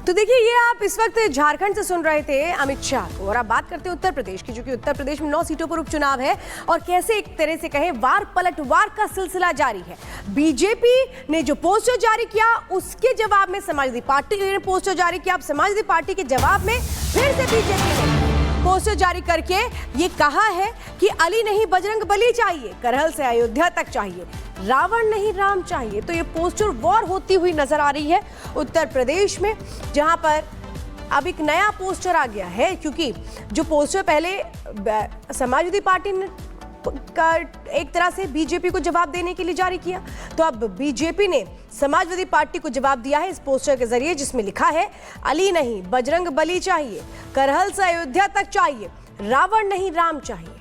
तो देखिए, ये आप इस वक्त झारखंड से सुन रहे थे अमित शाह को, और आप बात करते हैं उत्तर प्रदेश की, क्योंकि उत्तर प्रदेश में 9 सीटों पर उपचुनाव है और कैसे एक तरह से कहें वार पलटवार का सिलसिला जारी है। बीजेपी ने जो पोस्टर जारी किया उसके जवाब में समाजवादी पार्टी ने पोस्टर जारी किया। अब समाजवादी पार्टी के जवाब में फिर से बीजेपी ने पोस्टर जारी करके ये कहा है कि अली नहीं बजरंग बली चाहिए, करहल से अयोध्या तक चाहिए, रावण नहीं राम चाहिए। तो ये पोस्टर वॉर होती हुई नजर आ रही है उत्तर प्रदेश में, जहां पर अब एक नया पोस्टर आ गया है, क्योंकि जो पोस्टर पहले समाजवादी पार्टी ने का एक तरह से बीजेपी को जवाब देने के लिए जारी किया, तो अब बीजेपी ने समाजवादी पार्टी को जवाब दिया है इस पोस्टर के जरिए, जिसमें लिखा है अली नहीं बजरंग बली चाहिए, करहल से अयोध्या तक चाहिए, रावण नहीं राम चाहिए।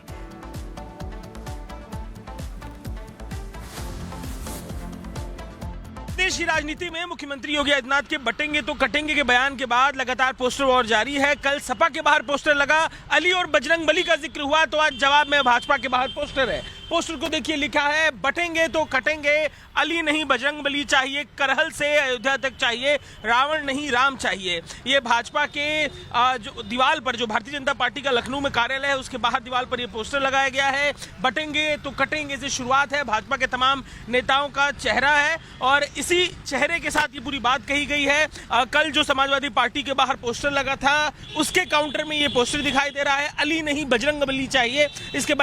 देश की राजनीति में मुख्यमंत्री योगी आदित्यनाथ के बटेंगे तो कटेंगे के बयान के बाद लगातार पोस्टर वॉर जारी है। कल सपा के बाहर पोस्टर लगा, अली और बजरंग बली का जिक्र हुआ, तो आज जवाब में भाजपा के बाहर पोस्टर है। पोस्टर को देखिए, लिखा है बटेंगे तो कटेंगे, अली नहीं बजरंग बली चाहिए, करहल से अयोध्या तक चाहिए, रावण नहीं राम चाहिए। ये भाजपा के जो दीवार पर, जो भारतीय जनता पार्टी का लखनऊ में कार्यालय है उसके बाहर दीवार पर यह पोस्टर लगाया गया है। बटेंगे तो कटेंगे से शुरुआत है, भाजपा के तमाम नेताओं का चेहरा है और इसी चेहरे के साथ ये पूरी बात कही गई है। कल जो समाजवादी पार्टी के बाहर पोस्टर लगा था उसके काउंटर में ये पोस्टर दिखाई दे रहा है, अली नहीं बजरंग बली चाहिए। इसके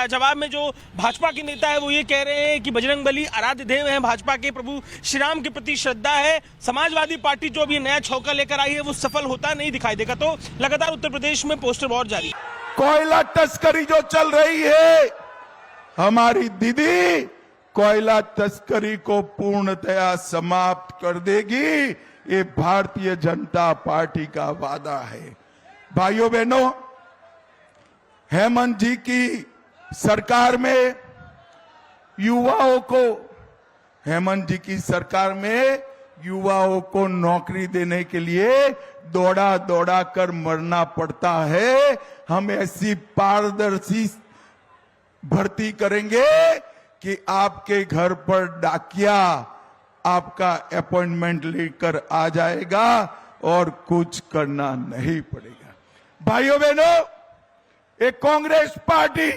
जवाब में जो भाजपा के नेता है वो ये कह रहे हैं कि बजरंग बली आराध्य देव हैं, भाजपा के प्रभु श्री राम के प्रति श्रद्धा है। समाजवादी पार्टी जो अभी नया छौका लेकर आई है वो सफल होता नहीं दिखाई देगा। तो लगातार उत्तर प्रदेश में पोस्टर वॉर जारी। कोयला तस्करी जो चल रही है, हमारी दीदी कोयला तस्करी को पूर्णतया समाप्त कर देगी, ये भारतीय जनता पार्टी का वादा है। भाइयों बहनों, हेमंत जी की सरकार में हेमंत जी की सरकार में युवाओं को नौकरी देने के लिए दौड़ा दौड़ा कर मरना पड़ता है। हम ऐसी पारदर्शी भर्ती करेंगे कि आपके घर पर डाकिया आपका अपॉइंटमेंट लेकर आ जाएगा और कुछ करना नहीं पड़ेगा। भाइयों बहनों, एक कांग्रेस पार्टी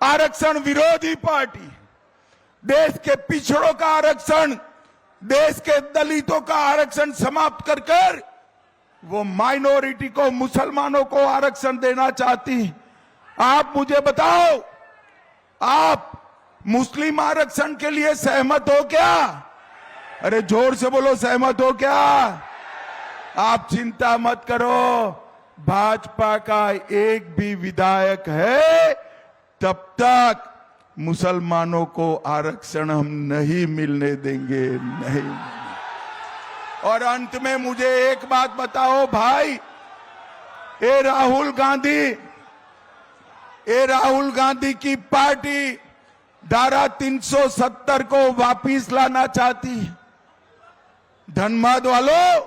आरक्षण विरोधी पार्टी, देश के पिछड़ों का आरक्षण, देश के दलितों का आरक्षण समाप्त कर कर वो माइनॉरिटी को, मुसलमानों को आरक्षण देना चाहती। आप मुझे बताओ, आप मुस्लिम आरक्षण के लिए सहमत हो क्या? अरे जोर से बोलो, सहमत हो क्या? आप चिंता मत करो, भाजपा का एक भी विधायक है तब तक मुसलमानों को आरक्षण हम नहीं मिलने देंगे, नहीं मिलने। और अंत में मुझे एक बात बताओ भाई, ये राहुल गांधी की पार्टी धारा 370 को वापिस लाना चाहती है। धनबाद वालों,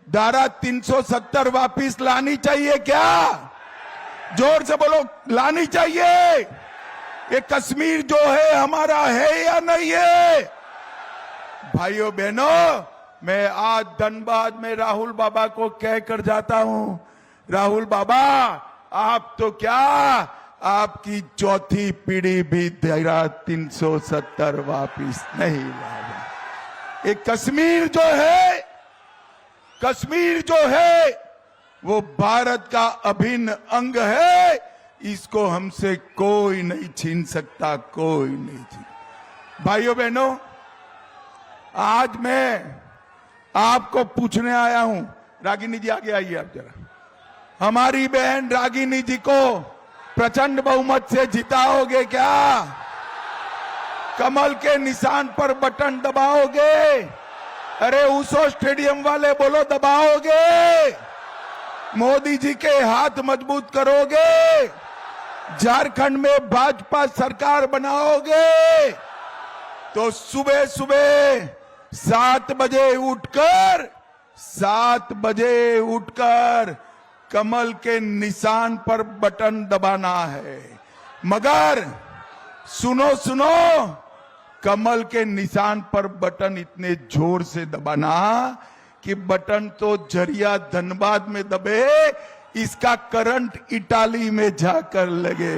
धारा 370 वापिस लानी चाहिए क्या? जोर से बोलो, लानी चाहिए। ये कश्मीर जो है हमारा है या नहीं है? भाइयों बहनों, मैं आज धनबाद में राहुल बाबा को कहकर जाता हूं, राहुल बाबा आप तो क्या, आपकी चौथी पीढ़ी भी धारा 370 वापिस नहीं लाएगा। ये कश्मीर जो है वो भारत का अभिन्न अंग है, इसको हमसे कोई नहीं छीन सकता, कोई नहीं छीन। भाइयों बहनों, आज मैं आपको पूछने आया हूं, रागिनी जी आगे आइए आप जरा। हमारी बहन रागिनी जी को प्रचंड बहुमत से जिताओगे क्या? कमल के निशान पर बटन दबाओगे? अरे ऊसो स्टेडियम वाले बोलो, दबाओगे? मोदी जी के हाथ मजबूत करोगे? झारखंड में भाजपा सरकार बनाओगे? तो सुबह सुबह 7 बजे उठकर कमल के निशान पर बटन दबाना है। मगर सुनो, कमल के निशान पर बटन इतने जोर से दबाना कि बटन तो झरिया धनबाद में दबे, इसका करंट इटाली में जाकर लगे।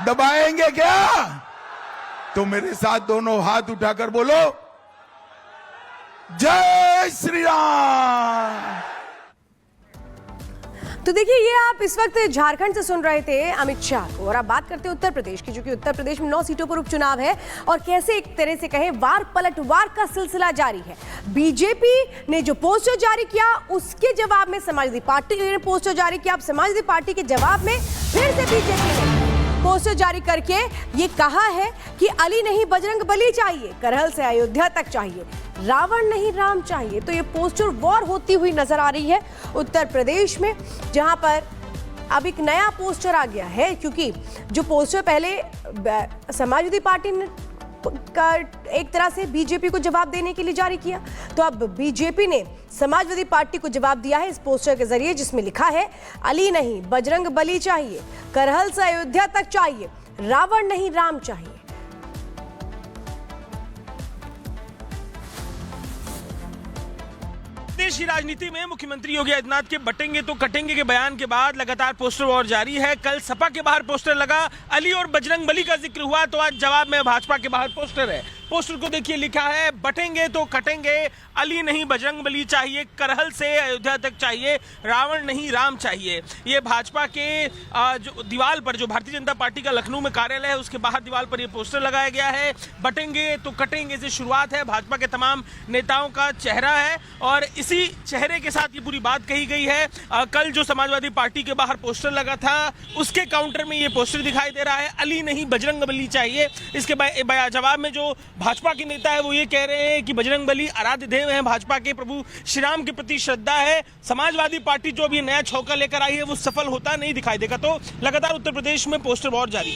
दबाएंगे क्या? तो मेरे साथ दोनों हाथ उठाकर बोलो, जय श्री राम। तो देखिए, ये आप इस वक्त झारखंड से सुन रहे थे अमित शाह को, और आप बात करते हैं उत्तर प्रदेश की, क्योंकि उत्तर प्रदेश में 9 सीटों पर उपचुनाव है और कैसे एक तरह से कहें वार पलटवार का सिलसिला जारी है। बीजेपी ने जो पोस्टर जारी किया उसके जवाब में समाजवादी पार्टी ने पोस्टर जारी किया। अब समाजवादी पार्टी के जवाब में फिर से बीजेपी ने पोस्टर जारी करके ये कहा है कि अली नहीं बजरंग बली चाहिए, करहल से अयोध्या तक चाहिए, रावण नहीं राम चाहिए। तो ये पोस्टर वॉर होती हुई नजर आ रही है उत्तर प्रदेश में, जहां पर अब एक नया पोस्टर आ गया है, क्योंकि जो पोस्टर पहले समाजवादी पार्टी ने का एक तरह से बीजेपी को जवाब देने के लिए जारी किया, तो अब बीजेपी ने समाजवादी पार्टी को जवाब दिया है इस पोस्टर के जरिए, जिसमें लिखा है अली नहीं बजरंग बली चाहिए, करहल से अयोध्या तक चाहिए, रावण नहीं राम चाहिए। देश की राजनीति में मुख्यमंत्री योगी आदित्यनाथ के बटेंगे तो कटेंगे के बयान के बाद लगातार पोस्टर वॉर जारी है। कल सपा के बाहर पोस्टर लगा, अली और बजरंग बली का जिक्र हुआ, तो आज जवाब में भाजपा के बाहर पोस्टर है। पोस्टर को देखिए, लिखा है बटेंगे तो कटेंगे, अली नहीं बजरंग बली चाहिए, करहल से अयोध्या तक चाहिए, रावण नहीं राम चाहिए। ये भाजपा के जो दीवार पर, जो भारतीय जनता पार्टी का लखनऊ में कार्यालय है उसके बाहर दीवार पर यह पोस्टर लगाया गया है। बटेंगे तो कटेंगे से शुरुआत है, भाजपा के तमाम नेताओं का चेहरा है और इसी चेहरे के साथ ये पूरी बात कही गई है। कल जो समाजवादी पार्टी के बाहर पोस्टर लगा था उसके काउंटर में ये पोस्टर दिखाई दे रहा है, अली नहीं बजरंग बली चाहिए। इसके जवाब में जो भाजपा के नेता है वो ये कह रहे हैं कि बजरंग बली आराध्य देव हैं, भाजपा के प्रभु श्री राम के प्रति श्रद्धा है। समाजवादी पार्टी जो अभी नया छौका लेकर आई है वो सफल होता नहीं दिखाई देगा। तो लगातार उत्तर प्रदेश में पोस्टर वॉर जारी।